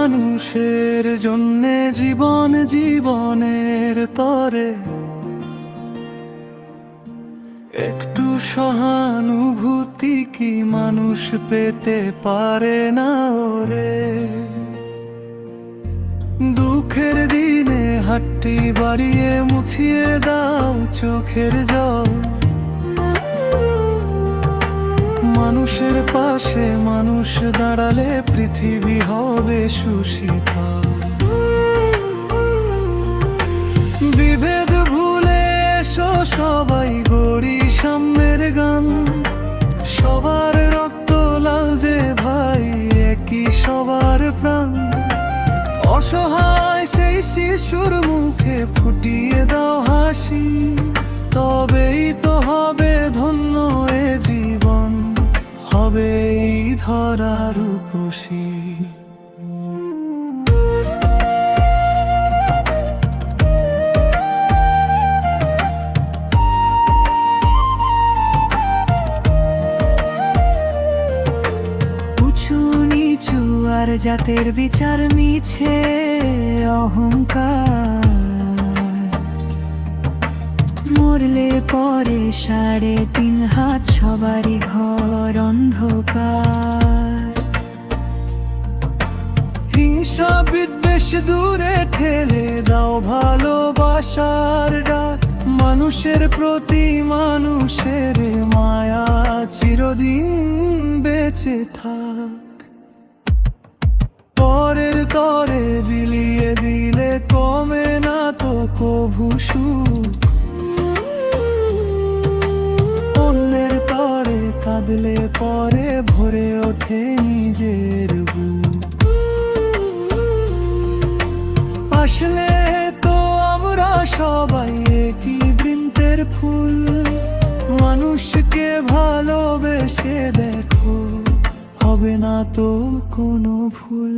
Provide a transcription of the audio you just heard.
মানুষের জন্যে জীবন জীবনের তরে একটু সহানুভূতি কি মানুষ পেতে পারে না ওরে? দুঃখের দিনে হাতটি বাড়িয়ে মুছিয়ে দাও চোখের জল। মানুষের পাশে মানুষ দাঁড়ালে পৃথিবী হবে সুশীতল। বিভেদ ভুলে এসো সবাই গড়ি সাম্যের গান। সবার রক্ত লাল যে ভাই, একই সবার প্রাণ। অসহায় সেই শিশুর মুখে ফুটিয়ে দাও হাসি, তবেই তো হবে ধন্য এ জীবন, হবে এই ধরার রূপসী। উঁচু নিচু আর জাতের বিচার মিছে অহংকার, মরলে পরে ৩.৫ হাত সবারই ঘর অন্ধকার। হিংসা বিদ্বেষ দূরে ঠেলে দাও ভালোবাসার ডাক। মানুষের প্রতি মানুষের মায়া চিরদিন বেঁচে থাক। পরের তরে বিলিয়ে দিলে কমে না তো কভু সুখ। অন্যের তরে কাঁদলে পরে ভরে ওঠে নিজের বুক। আসলে তো আমরা সবাই একই বৃন্তের ফুল। মানুষকে ভালোবেসে দেখো, হবে না তো কোনো ভুল।